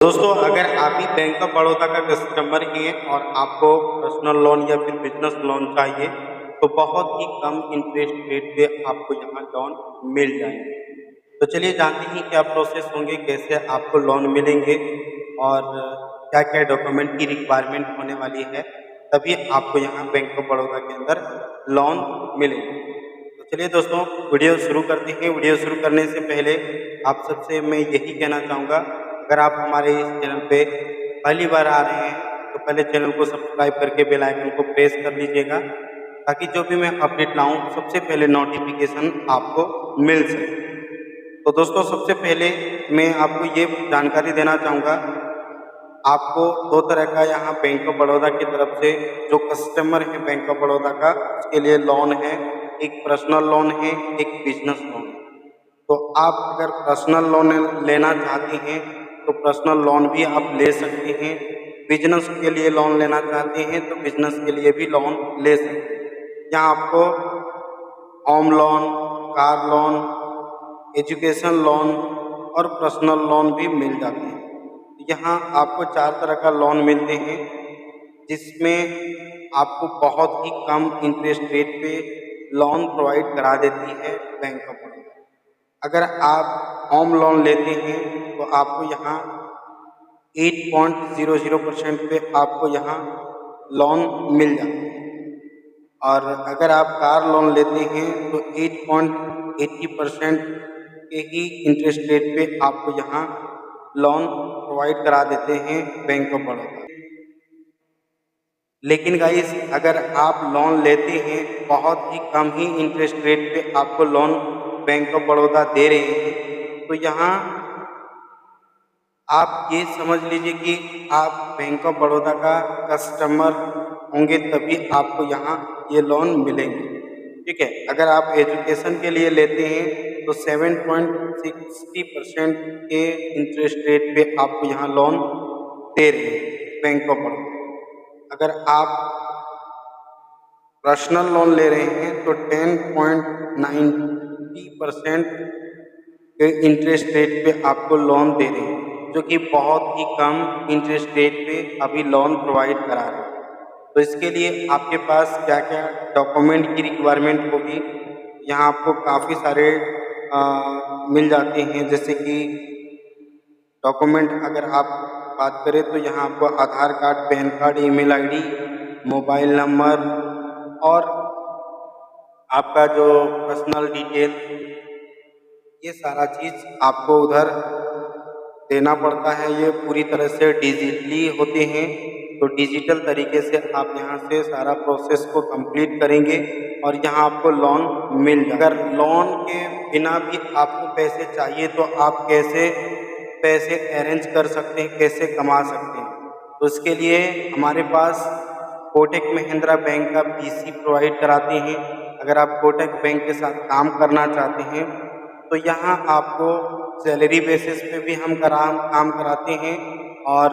दोस्तों, अगर आप भी बैंक ऑफ बड़ौदा का कस्टमर हैं और आपको पर्सनल लोन या फिर बिजनेस लोन चाहिए, तो बहुत ही कम इंटरेस्ट रेट पे आपको यहाँ लोन मिल जाएंगे। तो चलिए जानते हैं क्या प्रोसेस होंगे, कैसे आपको लोन मिलेंगे और क्या क्या डॉक्यूमेंट की रिक्वायरमेंट होने वाली है, तभी आपको यहाँ बैंक ऑफ बड़ौदा के अंदर लोन मिलेगा। तो चलिए दोस्तों, वीडियो शुरू करते हैं। वीडियो शुरू करने से पहले आप सबसे मैं यही कहना चाहूँगा, अगर आप हमारे इस चैनल पे पहली बार आ रहे हैं तो पहले चैनल को सब्सक्राइब करके बेल आइकन को प्रेस कर लीजिएगा, ताकि जो भी मैं अपडेट लाऊं सबसे पहले नोटिफिकेशन आपको मिल सके। तो दोस्तों, सबसे पहले मैं आपको ये जानकारी देना चाहूँगा, आपको दो तरह का यहाँ बैंक ऑफ बड़ौदा की तरफ से जो कस्टमर है बैंक ऑफ बड़ौदा का, उसके लिए लोन है। एक पर्सनल लोन है, एक बिजनेस लोन है। तो आप अगर पर्सनल लोन लेना चाहते हैं तो पर्सनल लोन भी आप ले सकते हैं। बिजनेस के लिए लोन लेना चाहते हैं तो बिजनेस के लिए भी लोन ले सकते हैं। यहाँ आपको home loan, car loan, education loan और पर्सनल लोन भी मिल जाते हैं। यहाँ आपको 4 तरह का लोन मिलते हैं, जिसमें आपको बहुत ही कम इंटरेस्ट रेट पे लोन प्रोवाइड करा देती है बैंक ऑफ बड़ौदा। अगर आप होम लोन लेते हैं तो आपको यहाँ 8.00% पे आपको यहाँ लोन मिल जाता है, और अगर आप कार लोन लेते हैं तो 8.80% के ही इंटरेस्ट रेट पे आपको यहाँ लोन प्रोवाइड करा देते हैं बैंक ऑफ बड़ौदा। लेकिन गाइस, अगर आप लोन लेते हैं बहुत ही कम ही इंटरेस्ट रेट पे आपको लोन बैंक ऑफ बड़ौदा दे रहे हैं, तो यहाँ आप ये समझ लीजिए कि आप बैंक ऑफ बड़ौदा का कस्टमर होंगे, तभी आपको यहाँ ये लोन मिलेंगे। ठीक है, अगर आप एजुकेशन के लिए लेते हैं तो 7.60% के इंटरेस्ट रेट पे आपको यहाँ लोन दे रहे हैं बैंक ऑफ बड़ौदा। अगर आप पर्सनल लोन ले रहे हैं तो 10.90% के इंटरेस्ट रेट पे आपको लोन दे रहे हैं, जो कि बहुत ही कम इंटरेस्ट रेट पे अभी लोन प्रोवाइड करा रहे हैं। तो इसके लिए आपके पास क्या क्या डॉक्यूमेंट की रिक्वायरमेंट होगी, यहाँ आपको काफ़ी सारे मिल जाते हैं। जैसे कि डॉक्यूमेंट अगर आप बात करें तो यहाँ आपको Aadhaar card, PAN card, email ID, mobile number और आपका जो पर्सनल डिटेल, ये सारा चीज़ आपको उधर देना पड़ता है। ये पूरी तरह से डिजिटली होते हैं, तो डिजिटल तरीके से आप यहाँ से सारा प्रोसेस को कंप्लीट करेंगे और यहाँ आपको लोन मिल जाएगा। अगर लोन के बिना भी आपको पैसे चाहिए तो आप कैसे पैसे अरेंज कर सकते हैं, कैसे कमा सकते हैं, तो इसके लिए हमारे पास कोटक महिंद्रा बैंक का पीसी प्रोवाइड कराते हैं। अगर आप कोटक बैंक के साथ काम करना चाहते हैं तो यहाँ आपको सैलरी बेसिस पे भी हम काम कराते हैं और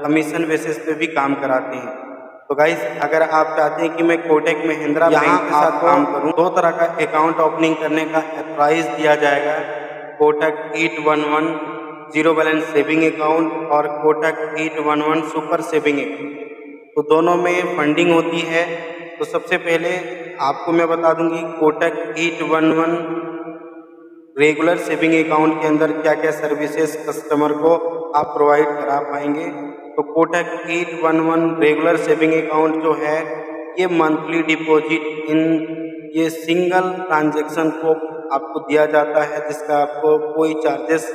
कमीशन बेसिस पे भी काम कराते हैं। तो गाइस, अगर आप चाहते हैं कि मैं कोटक महिंद्रा बैंक के साथ काम करूं, दो तरह का अकाउंट ओपनिंग करने का प्राइस दिया जाएगा। Kotak 811 zero balance saving account और कोटक 811 सुपर सेविंग अकाउंट, तो दोनों में फंडिंग होती है। तो सबसे पहले आपको मैं बता दूंगी कोटक 811 रेगुलर सेविंग अकाउंट के अंदर क्या क्या सर्विसेज कस्टमर को आप प्रोवाइड करा पाएंगे। तो कोटक 811 रेगुलर सेविंग अकाउंट जो है, ये मंथली डिपॉजिट इन ये सिंगल ट्रांजैक्शन को आपको दिया जाता है, जिसका आपको कोई चार्जेस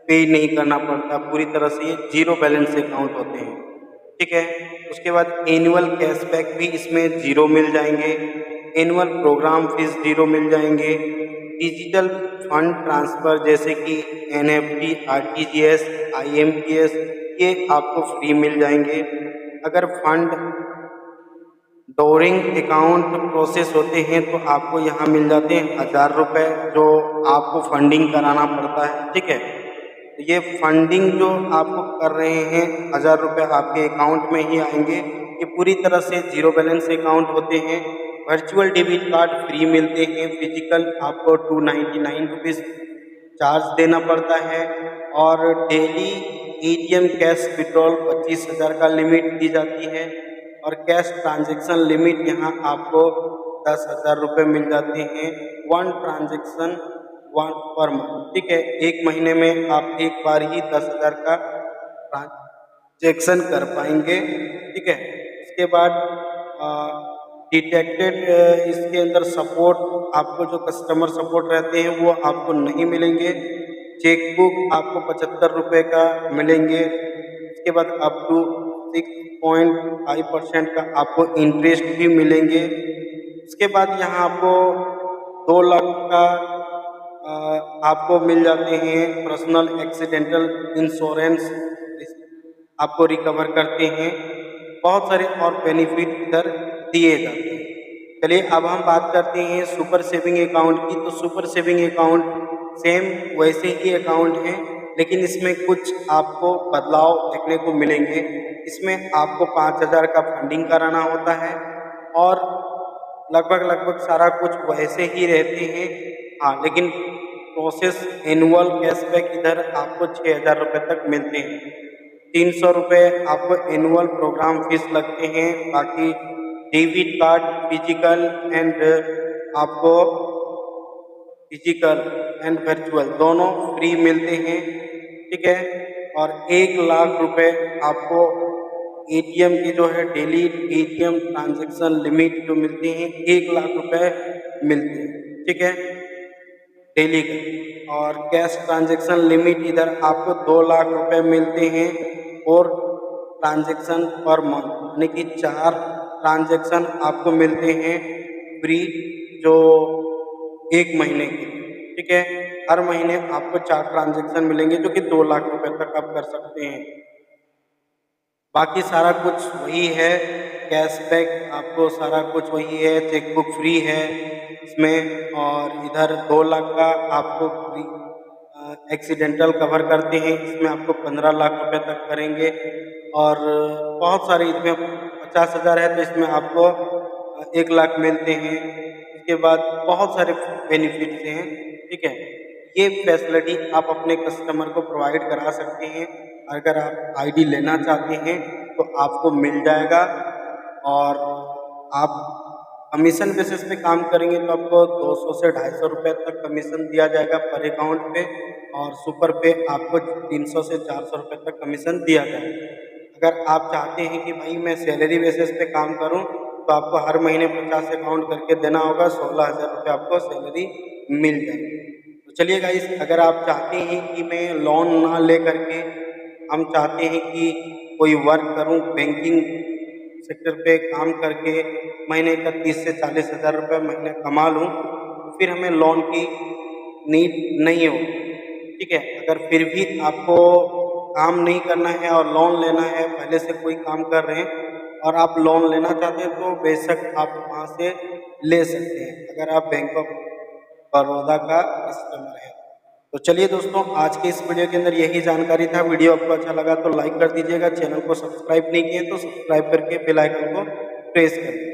पे नहीं करना पड़ता। पूरी तरह से ये जीरो बैलेंस अकाउंट होते हैं। ठीक है, उसके बाद एनुअल कैशबैक भी इसमें जीरो मिल जाएंगे, एनुअल प्रोग्राम फीस जीरो मिल जाएंगे, डिजिटल फंड ट्रांसफ़र जैसे कि एनएफटी, आरटीजीएस, आईएमपीएस, ये आपको फ्री मिल जाएंगे। अगर फंड डोरिंग अकाउंट प्रोसेस होते हैं तो आपको यहाँ मिल जाते हैं 1000 रुपये, जो आपको फंडिंग कराना पड़ता है। ठीक है, तो ये फंडिंग जो आपको कर रहे हैं 1000 रुपये आपके अकाउंट में ही आएंगे। ये पूरी तरह से जीरो बैलेंस अकाउंट होते हैं। वर्चुअल डेबिट कार्ड फ्री मिलते हैं, फिजिकल आपको 299 रुपीज़ चार्ज देना पड़ता है। और डेली एटीएम कैश विड्रॉल 25,000 का लिमिट दी जाती है और कैश ट्रांजैक्शन लिमिट यहाँ आपको 10,000 रुपये मिल जाते हैं। One transaction one per month, ठीक है। एक महीने में आप एक बार ही 10,000 का ट्रांजैक्शन कर पाएंगे, ठीक है। इसके बाद डिटेक्टेड इसके अंदर सपोर्ट, आपको जो कस्टमर सपोर्ट रहते हैं वो आपको नहीं मिलेंगे। चेकबुक आपको 75 रुपये का मिलेंगे। इसके बाद अप टू 6.5% का आपको इंटरेस्ट भी मिलेंगे। इसके बाद यहाँ आपको 2 लाख का आपको मिल जाते हैं पर्सनल एक्सीडेंटल इंश्योरेंस, आपको रिकवर करते हैं। बहुत सारे और बेनिफिट इधर दिए जाते हैं। चलिए अब हम बात करते हैं सुपर सेविंग अकाउंट की। तो सुपर सेविंग अकाउंट सेम वैसे ही अकाउंट है, लेकिन इसमें कुछ आपको बदलाव देखने को मिलेंगे। इसमें आपको 5,000 का फंडिंग कराना होता है और लगभग सारा कुछ वैसे ही रहते हैं। हाँ, लेकिन प्रोसेस एनुअल कैशबैक इधर आपको 6,000 रुपये तक मिलते हैं। 300 रुपये आपको एनुअल प्रोग्राम फीस लगते हैं। बाकी debit card physical and virtual दोनों फ्री मिलते हैं, ठीक है। और 1 लाख रुपए आपको एटीएम की जो है डेली एटीएम ट्रांजैक्शन लिमिट जो मिलती हैं 1 लाख रुपए मिलते हैं, ठीक है, डेली का। और कैश ट्रांजैक्शन लिमिट इधर आपको 2 लाख रुपए मिलते हैं और ट्रांजैक्शन पर मंथ, यानी कि 4 ट्रांजैक्शन आपको मिलते हैं फ्री, जो 1 महीने के, ठीक है। हर महीने आपको 4 ट्रांजैक्शन मिलेंगे जो कि 2 लाख रुपए तक आप कर सकते हैं। बाकी सारा कुछ वही है, कैशबैक आपको सारा कुछ वही है, चेकबुक फ्री है इसमें। और इधर 2 लाख का आपको फ्री एक्सीडेंटल कवर करते हैं, इसमें आपको 15 लाख रुपए तक करेंगे। और बहुत सारे इसमें 50,000 है तो इसमें आपको 1 लाख मिलते हैं। इसके बाद बहुत सारे बेनिफिट्स हैं, ठीक है। ये फैसिलिटी आप अपने कस्टमर को प्रोवाइड करा सकते हैं। अगर आप आईडी लेना चाहते हैं तो आपको मिल जाएगा और आप कमीशन बेसिस पे काम करेंगे तो आपको 200 से 250 रुपये तक कमीशन दिया जाएगा पर अकाउंट पे, और सुपर पे आपको 300 से 400 रुपये तक कमीशन दिया जाएगा। अगर आप चाहते हैं कि भाई मैं सैलरी बेसिस पे काम करूं तो आपको हर महीने 50 अकाउंट करके देना होगा, 16,000 रुपये आपको सैलरी मिल जाएगी। तो चलिए गाइस, अगर आप चाहते हैं कि मैं लोन ना ले करके, हम चाहते हैं कि कोई वर्क करूं बैंकिंग सेक्टर पे काम करके महीने का 30 से 40,000 रुपये महीने कमा लूँ, फिर हमें लोन की नीड नहीं हो, ठीक है। अगर फिर भी आपको काम नहीं करना है और लोन लेना है, पहले से कोई काम कर रहे हैं और आप लोन लेना चाहते हैं तो बेशक आप वहाँ से ले सकते हैं, अगर आप बैंक ऑफ बड़ौदा का कस्टमर है। तो चलिए दोस्तों, आज के इस वीडियो के अंदर यही जानकारी था। वीडियो आपको अच्छा लगा तो लाइक कर दीजिएगा, चैनल को सब्सक्राइब नहीं किए तो सब्सक्राइब करके बेल आइकन को प्रेस कर दीजिए।